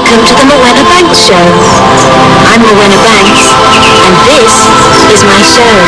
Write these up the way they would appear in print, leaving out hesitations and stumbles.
Welcome to the Morwenna Banks Show. I'm Morwenna Banks, and this is my show.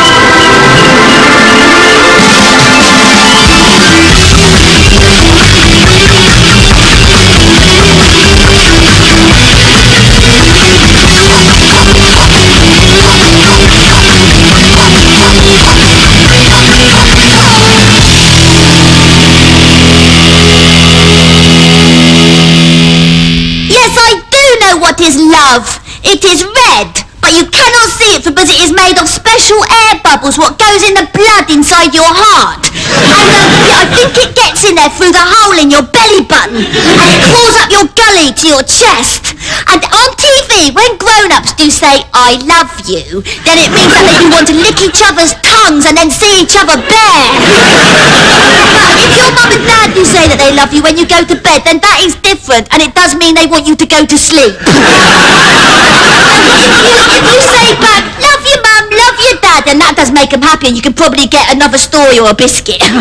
What is love? It is red, but you cannot see it because it is made of special air bubbles what goes in the blood inside your heart. And I think it gets in there through the hole in your belly button and it crawls up your gully to your chest. And on TV, when grown-ups do say, I love you, then it means that they want to lick each other's tongues and then see each other bare. But if your mum and dad do say that they love you when you go to bed, then that is different, and it does mean they want you to go to sleep. If you say back, love you mum, love you dad, then that does make them happy and you can probably get another story or a biscuit. And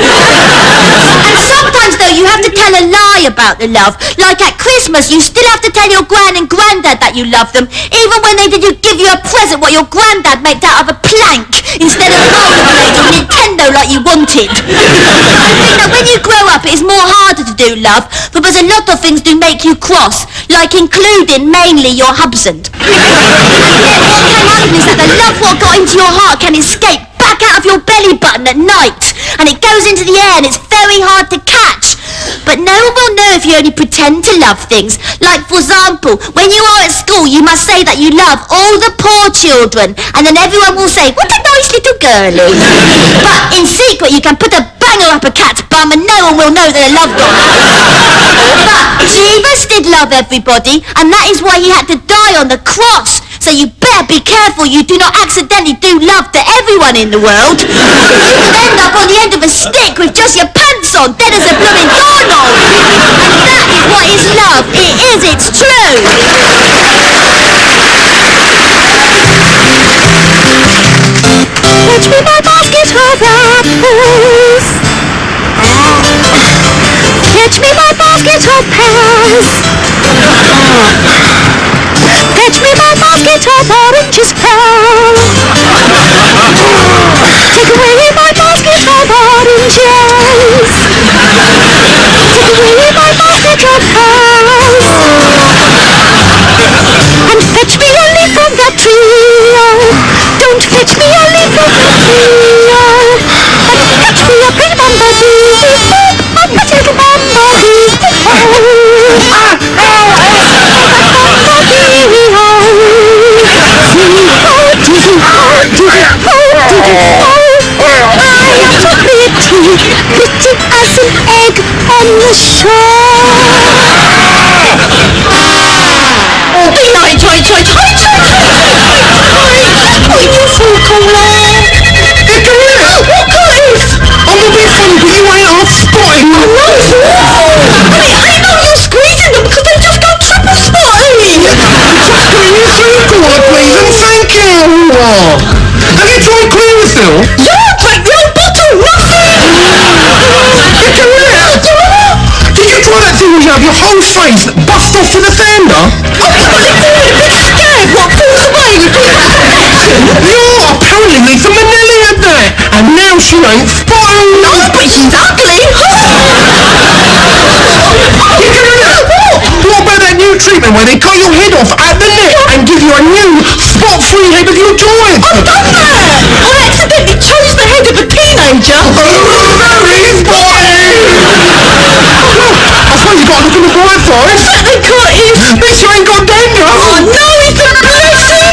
sometimes though you have to tell a lie about the love. Like at Christmas you still have to tell your gran and granddad that you love them, even when they did give you a present what your granddad made out of a plank instead of rollerblades or Nintendo like you wanted. I think that when you grow up it is more harder to do love because a lot of things do make you cross, like including mainly your husband. What can happen is that the love what got into your heart can escape back out of your belly button at night, and it goes into the air and it's very hard to catch. But no one will know if you only pretend to love things. Like, for example, when you are at school, you must say that you love all the poor children, and then everyone will say, what a nice little girlie. But in secret, you can put a banger up a cat's bum and no one will know that a love got out. But Jesus did love everybody, and that is why he had to die on the cross. So you better be careful you do not accidentally do love to everyone in the world. You could end up on the end of a stick with just your pants on, dead as a blooming doorknob. And that is what is love. It is, it's true. Fetch me my basket of apples. Fetch me my basket of pears. Fetch me my basket of oranges, pal. Take away my basket of oranges. Take away my basket of pears. And fetch me only from that tree. Don't fetch me only from that tree. But fetch me a pretty bumblebee. A pretty little bumblebee. Pretty as an egg on the shore. Oh, be nice, Oi, you fool caller. What Curtis? I'm a bit funny, but you ain't half spotting. I know you're squeezing them because they just go triple spotty. Just put in your food caller, please, and thank you. Have you tried Clearasil? Yeah, take the old bottle, nothing. Did you try that thing where you have your whole face buffed off with a sander? Oh, because it's all a bit scared what falls away. You're apparently Lisa Minnelli at that, and now she ain't spotting. No, but she's ugly. What about that new treatment where they cut your head off at the neck and give you a new spot-free head of your choice? I've done that. I accidentally chose the head of a teenager. Very spotty! I suppose you got to look on the bright side. Exactly, Curtis. Bitch, you ain't got danger. Oh no, it's a blessing.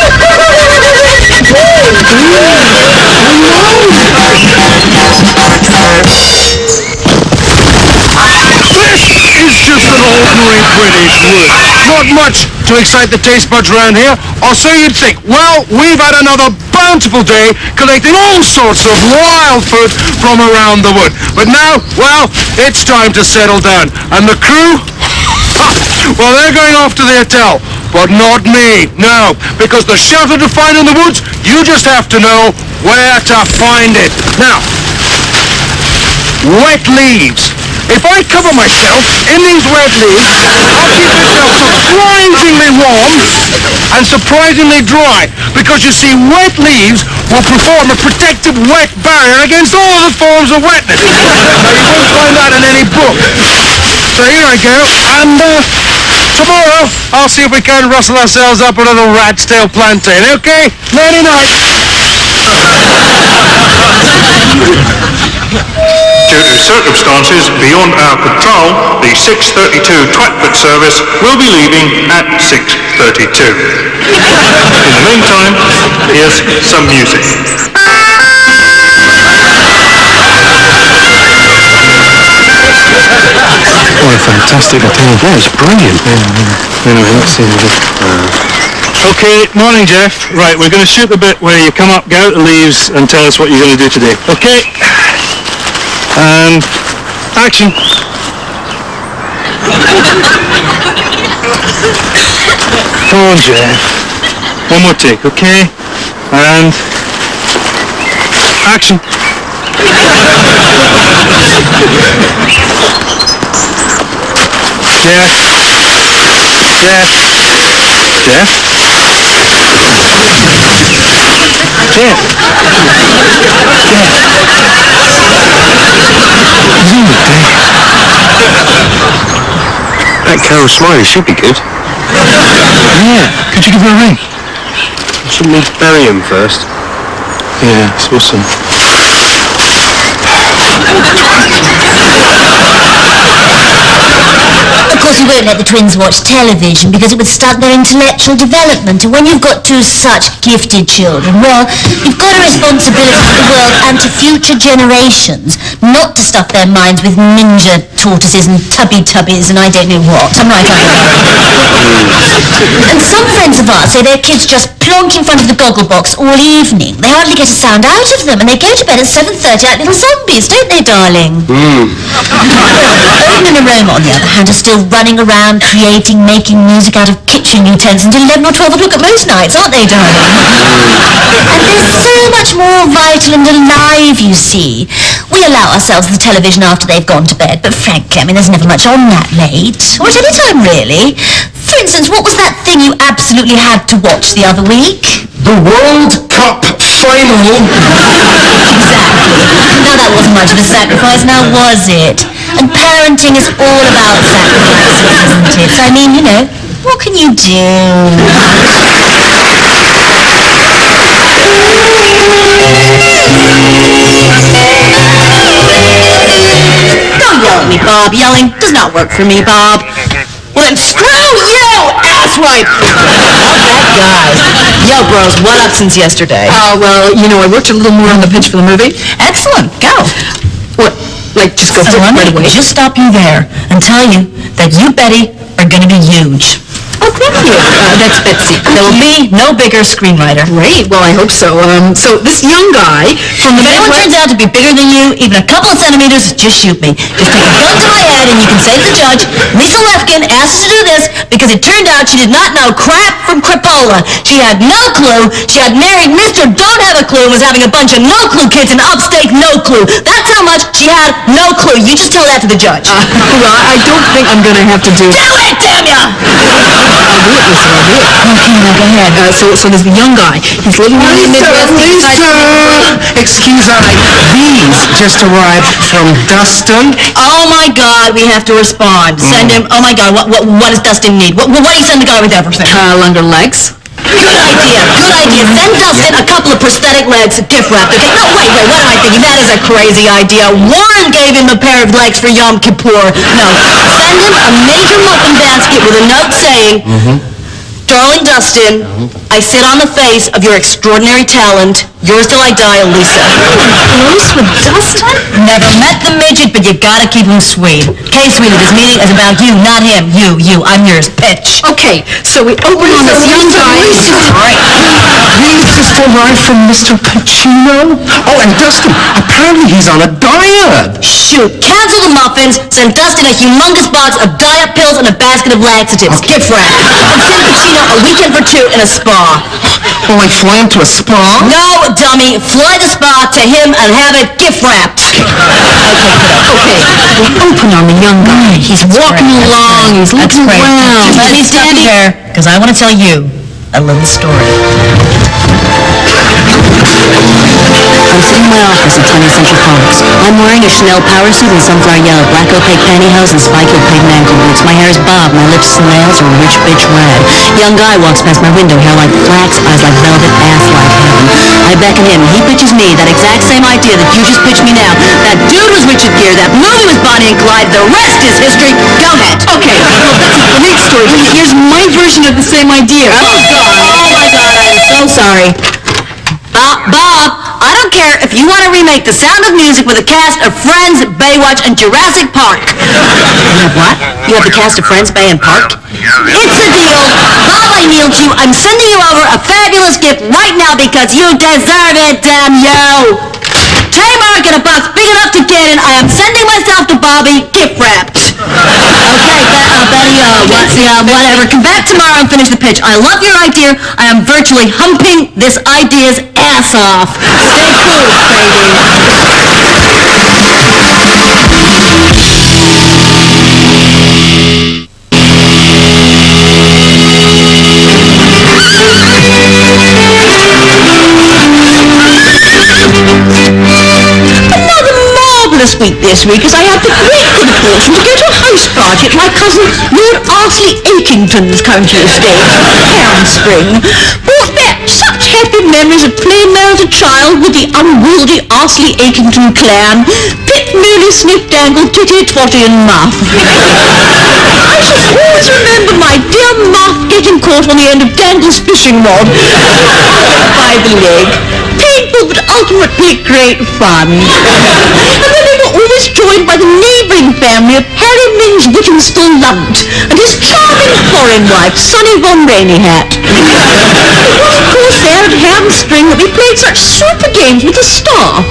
It's just an ordinary British wood. Not much to excite the taste buds around here, or so you'd think. Well, we've had another bountiful day collecting all sorts of wild fruit from around the wood. But now, well, it's time to settle down. And the crew? Well, they're going off to the hotel. But not me, no. Because the shelter to find in the woods, you just have to know where to find it. Now, wet leaves. If I cover myself in these wet leaves, I'll keep myself surprisingly and surprisingly dry, because you see, wet leaves will perform a protective wet barrier against all other forms of wetness. Now, you won't find that in any book. So here I go, and tomorrow I'll see if we can rustle ourselves up another rat's tail plantain, okay? Nighty-night. Due to circumstances beyond our control, the 6:32 Twatford service will be leaving at 6:32. In the meantime, here's some music. Oh, fantastic. I tell you, that is brilliant. Okay, morning, Jeff. Right, we're going to shoot the bit where you come up, get out the leaves, and tell us what you're going to do today. Okay? And action. Come on, Jeff. One more take, okay? And action. Jeff. Jeff. Jeff. Jeff. That Carol Smiley should be good. Yeah. Could you give her a ring? Shouldn't we bury him first? Yeah, I suppose so. Of course, we won't let the twins watch television because it would stunt their intellectual development. And when you've got two such gifted children, well, you've got a responsibility to the world and to future generations, not to stuff their minds with ninja tortoises and tubbies and I don't know what. I'm right, aren't I? And some friends of ours say their kids just plonk in front of the goggle box all evening. They hardly get a sound out of them, and they go to bed at 7:30 like little zombies, don't they, darling? Owen and Aroma, on the other hand, are still running around making music out of kitchen utensils until 11 or 12 o'clock at most nights, aren't they, darling? And they're so much more vital and alive, you see. We allow ourselves the television after they've gone to bed, but frankly, I mean, there's never much on that late. Or at any time, really. For instance, what was that thing you absolutely had to watch the other week? The World Cup final. Exactly. Now that wasn't much of a sacrifice, now was it? And parenting is all about sacrifices, isn't it? So, I mean, you know, what can you do? Don't yell at me, Bob. Yelling does not work for me, Bob. Well, then screw you, asswipe! That guy. Yo, bros, what up since yesterday? Well, you know, I worked a little more on the pitch for the movie. Excellent, go. What, like, just go So for it I'm right going away? to just stop you there and tell you that you, Betty, are going to be huge. Oh, thank you. That's Betsy. There will be no bigger screenwriter. Great, well, I hope so. So this young guy from the If anyone turns out to be bigger than you, even a couple of centimeters, just shoot me. Just take a gun to my head and you can say to the judge, Lisa Lefkin asked us to do this because it turned out she did not know crap from crapola. She had no clue. She had married Mr. Don't Have a Clue and was having a bunch of no-clue kids in upstate no clue. That's how much she had no clue. You just tell that to the judge. well, I don't think I'm going to have to do... Do it, damn ya! I'll do it, Lisa, I'll do it. Okay, now go ahead. So there's the young guy. He's living in the Midwest. Excuse I, these just arrived from Dustin. Oh my God, we have to respond. Send him. Oh my God, what does Dustin need? What do you send the guy with everything? Longer legs. Good idea. Good idea. Send Dustin a couple of prosthetic legs, gift wrapped. Okay. No, wait. What am I thinking? That is a crazy idea. Warren gave him a pair of legs for Yom Kippur. No, send him a major muffin basket with a note saying, Darling Dustin, I sit on the face of your extraordinary talent. Yours till I die, Elisa. Close with Dustin? Never met the midget, but you gotta keep him sweet. Okay, sweetie, this meeting is about you, not him. You. I'm yours. Pitch. Okay, so we open on this young guy. These just arrived from Mr. Pacino. Oh, and Dustin, apparently he's on a diet. Shoot, cancel the muffins, send Dustin a humongous box of diet pills and a basket of laxatives. Gift wrap. And send Pacino a weekend for two in a spa. Oh, I fly him to a spa? No, dummy. Fly the spa to him and have it gift wrapped. Okay, we open on the young guy. He's walking along, he's looking around. Just let me stop you there, because I want to tell you a little story. I'm sitting in my office at 20th Century Fox. I'm wearing a Chanel power suit and sunflower yellow, black opaque pantyhose and spike opaque ankle boots. My hair is bobbed, my lips and nails are rich bitch red. Young guy walks past my window, hair like flax, eyes like velvet, ass like heaven. I beckon him, he pitches me that exact same idea that you just pitched me now. That dude was Richard Gere, that movie was Bonnie and Clyde, the rest is history. Go ahead. Okay, well, that's a unique story, but here's my version of the same idea. Oh my God, I'm so sorry. Bob, I don't care if you want to remake The Sound of Music with a cast of Friends, Baywatch, and Jurassic Park. You have what? You have the cast of Friends, Bay, and Park? It's a deal. Bob, I nailed you. I'm sending you over a fabulous gift right now because you deserve it, damn you. Trademark in a box big enough to get in. I am sending myself to Bobby gift wrapped. Okay, Betty, whatever. Come back tomorrow and finish the pitch. I love your idea. I am virtually humping this idea's ass off. Stay cool, Week this week as I had the great good fortune to go to a house party at my cousin Lord Arsley Akington's country estate, Heron Spring. Brought back such happy memories of playing there as a child with the unwieldy Arsley Akington clan, Pip, Mooley, Sniff, Dangle, Titty, Twatty and Muff. I shall always remember my dear Muff getting caught on the end of Dangle's fishing rod by the leg. Painful but ultimately great fun. And then they were always joined by the neighbouring family of Harry Minns Whittingstall Lunt and his charming foreign wife, Sonny Von Raineyhat. It was of course there at Ham Spring that we played such super games with the staff.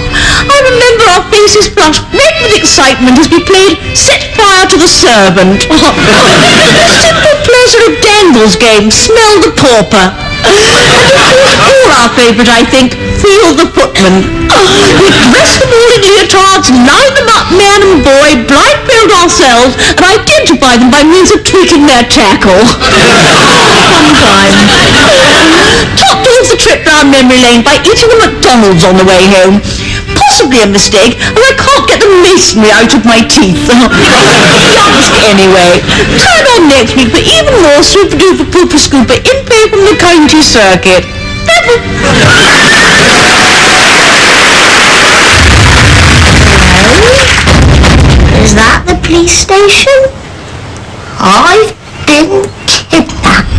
I remember our faces flushed red with excitement as we played Set Fire to the Servant. The simple pleasure of Dangle's game, Smell the Pauper. And of course, all our favourite, I think, Feel the Footman. We'd dress them all in leotards, line them up, man and boy, blindfold ourselves, and identify them by means of tweaking their tackle. Fun time. Topped off the trip down memory lane by eating a McDonald's on the way home. Possibly a mistake, and I can't get the masonry out of my teeth. Yucks anyway. Turn on next week for even more super duper pooper scooper info from the county circuit. Is that the police station? I've been kidnapped.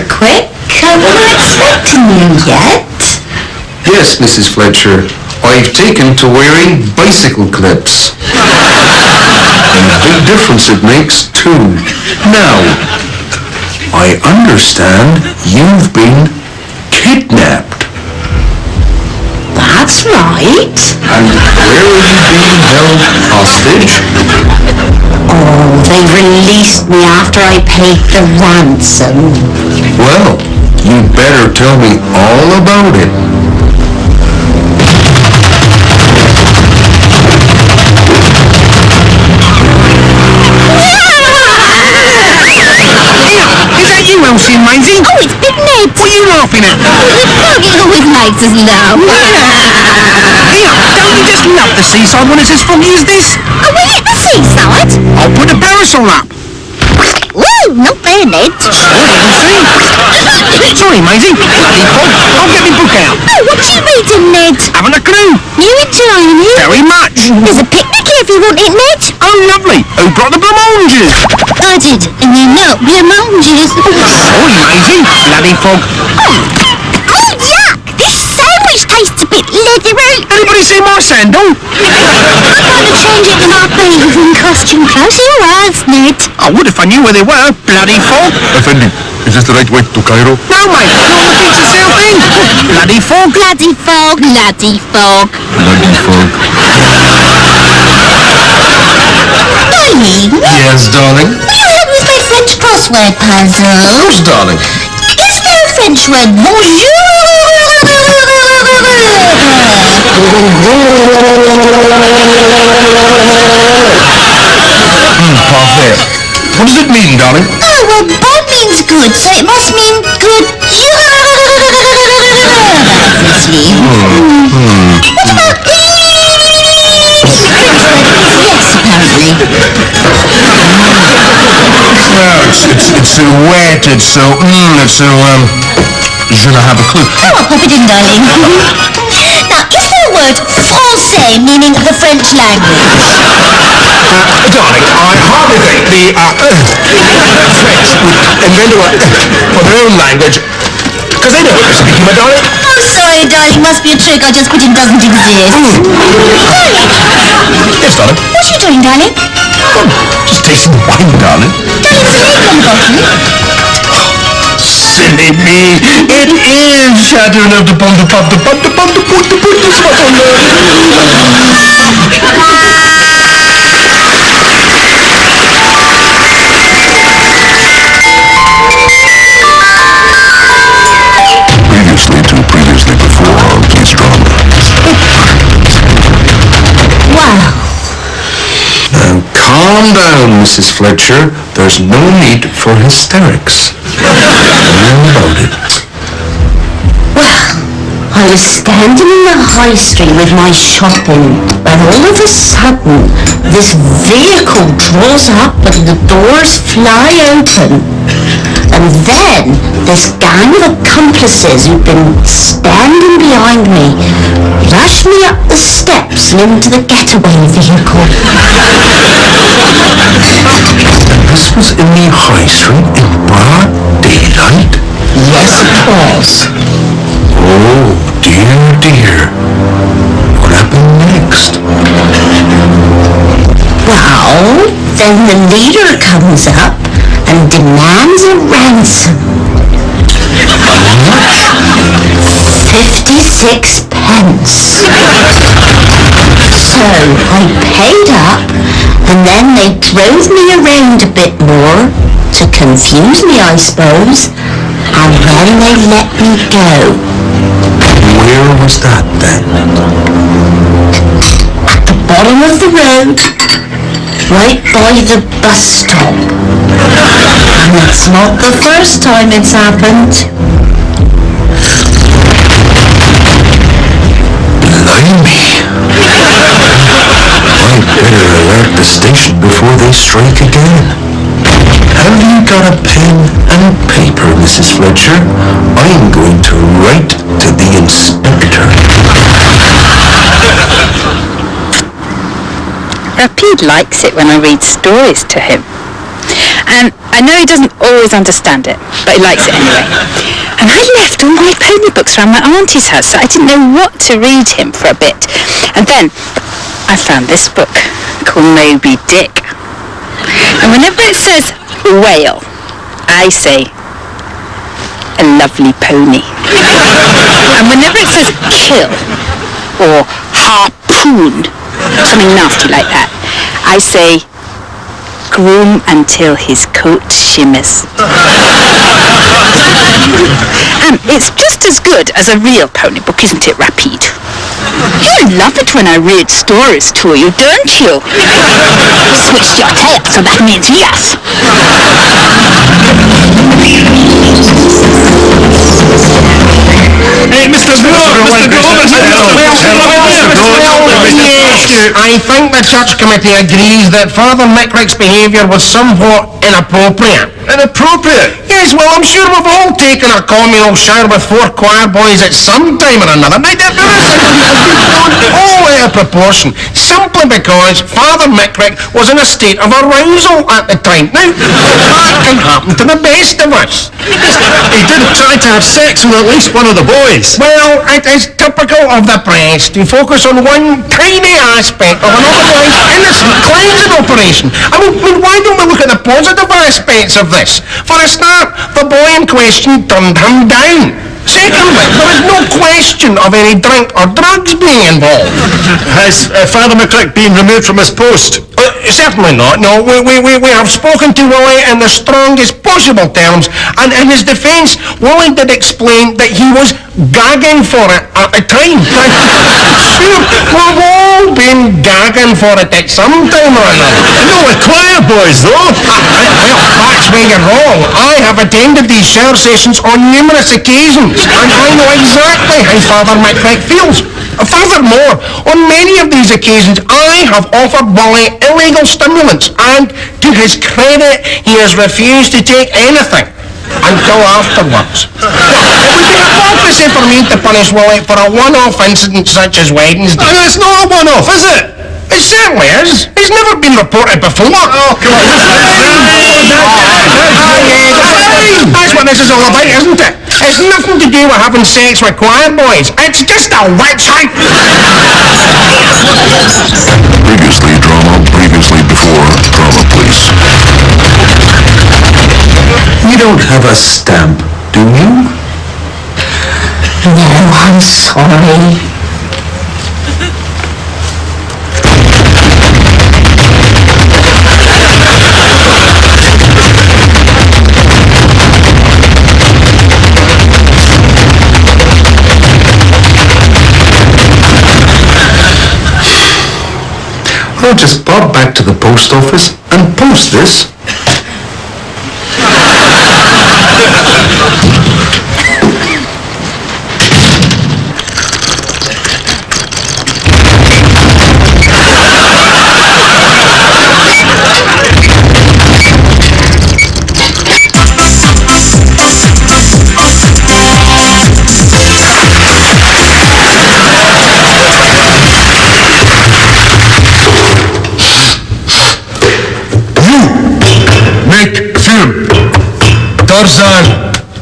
Quick, I wasn't expecting you yet. Yes, Mrs. Fletcher, I've taken to wearing bicycle clips. And a big difference it makes, too. Now, I understand you've been kidnapped. That's right. And where are you being held hostage? Oh, they released me after I paid the ransom. Well, you better tell me all about it. Is that you, Elsie and Maisie? Oh, it's Big Ned. What are you laughing at? It always makes us laugh. Here, don't you just love the seaside when it's as foggy as this? Oh, we're at the seaside? I'll put a parasol up. Woo, not there, Ned. Sorry, Maisie. Bloody fog. I'll get my book out. Oh, what are you reading, Ned? Haven't a clue. You enjoying it? Very much. There's a picnic here if you want it, Ned. Oh, lovely. Who brought the blancmanges? I did, and you know, blancmanges. Sorry, Maisie. Bloody fog. Oh, yuck! This sandwich tastes a bit leathery. Anybody see my sandal? I'm going to change it in our bathing costume. Close your eyes, Ned. I would if I knew where they were. Bloody fog. Effendi, is this the right way to Cairo? No, mate. You're on the beach yourself, then. Bloody fog. Bloody fog, bloody fog. Bloody fog. Dolly, Yes? Yes, darling? Will you help me with my French crossword puzzle? Of course, darling. Is there a French word bonjour? Parfait. What does it mean, darling? Oh, well, bon means good, so it must mean good. Obviously. What about yes, apparently. Well, it's wet, it's je ne have a clue. Oh, I'll pop it in, darling. Now, is there a word français meaning the French language? Darling, I hardly think the French would invent a word for their own language, because they know what they're speaking, my darling. Oh, sorry, darling. Must be a trick I just put in doesn't exist. Darling. Yes, darling. What are you doing, darling? Oh, just tasting wine, darling. Darling, there's a label on the bottle. Silly me! It is Chateau of the Pont de Pont de Pont de Pont de Pont de Pont de Previously before on Police Drama. Wow. Now, calm down, Mrs. Fletcher. There's no need for hysterics. About it. Well, I was standing in the high street with my shopping, and all of a sudden, this vehicle draws up and the doors fly open. And then, this gang of accomplices who'd been standing behind me rushed me up the steps and into the getaway vehicle. This was in the high street in broad daylight? Yes, it was. Oh, dear, dear. What happened next? Well, then the leader comes up and demands a ransom. 56 pence. So I paid up, and then they drove me around a bit more to confuse me, I suppose, and then they let me go. Where was that then? At the bottom of the road, right by the bus stop. And it's not the first time it's happened. Blimey. I'd better alert the station before they strike again. Have you got a pen and paper, Mrs. Fletcher? I'm going to write to the inspector. Rapide likes it when I read stories to him. And I know he doesn't always understand it, but he likes it anyway. And I left all my pony books around my auntie's house, so I didn't know what to read him for a bit. And then I found this book called Moby Dick. And whenever it says whale, I say a lovely pony. And whenever it says kill or harpoon, something nasty like that, I say groom until his coat shimmers. And it's just as good as a real pony book, isn't it, Rapide? You love it when I read stories to you, don't you? Switch your tail, so that means yes. Hey, Mr. I think the church committee agrees that Father Mickrick's behaviour was somewhat inappropriate. Inappropriate? Yes, well, I'm sure we've all taken a communal shower with 4 choir boys at some time or another. Now, there is all out of proportion, simply because Father Mickrick was in a state of arousal at the time. Now, that can happen to the best of us. He did try to have sex with at least one of the boys. Well, it is typical of the press to focus on one tiny aspect of an otherwise innocent cleansing operation. I mean, why don't we look at the positive aspects of this? For a start, the boy in question turned him down. Secondly, there is no question of any drink or drugs being involved. Has Father McClick been removed from his post? Certainly not. No, we have spoken to Willie in the strongest possible terms, and in his defence, Willie did explain that he was gagging for it at the time. Sure, we've all been gagging for it at some time or another. No, we're choir boys, though. Well, that's where you're wrong. I have attended these shower sessions on numerous occasions, and I know exactly how Father McCrack feels. Furthermore, on many of these occasions, I have offered Willie illegal stimulants, and to his credit, he has refused to take anything until afterwards. It would be hypocrisy for me to punish Willie for a one-off incident such as Wednesday. No, it's not a one-off, is it? It certainly is. He's never been reported before. Oh, come on. That's what this is all about, isn't it? It's nothing to do with having sex with choir boys. It's just a witch hunt. Previously drama, previously before Drama Police. You don't have a stamp, do you? No, I'm sorry. I'll just bob back to the post office and post this. Tarzan,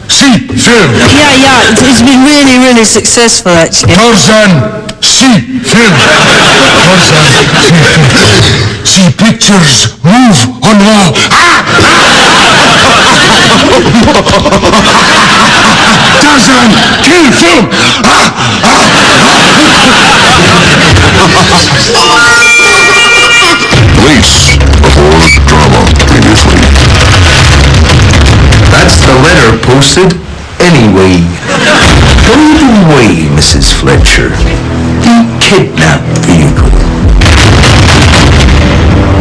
see film. Yeah, it's been really successful, actually. Tarzan, see film. Tarzan, see film. See pictures move on wall. Tarzan, kill film. Police before drama previously. That's the letter posted anyway. By the way, Mrs. Fletcher, the kidnap vehicle.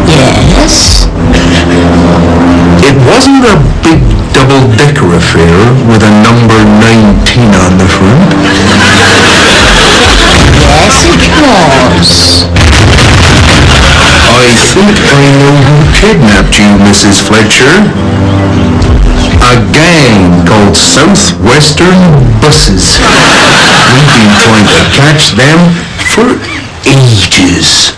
Yes? It wasn't a big double-decker affair with a number 19 on the front. Yes, it was. I think I know who kidnapped you, Mrs. Fletcher. A gang called Southwestern Buses. We've been trying to catch them for ages.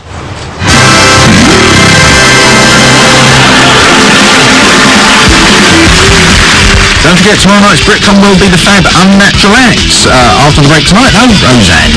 Don't forget, tomorrow night's Britcom will be the Fab Unnatural Acts. After the break tonight, though, Roseanne.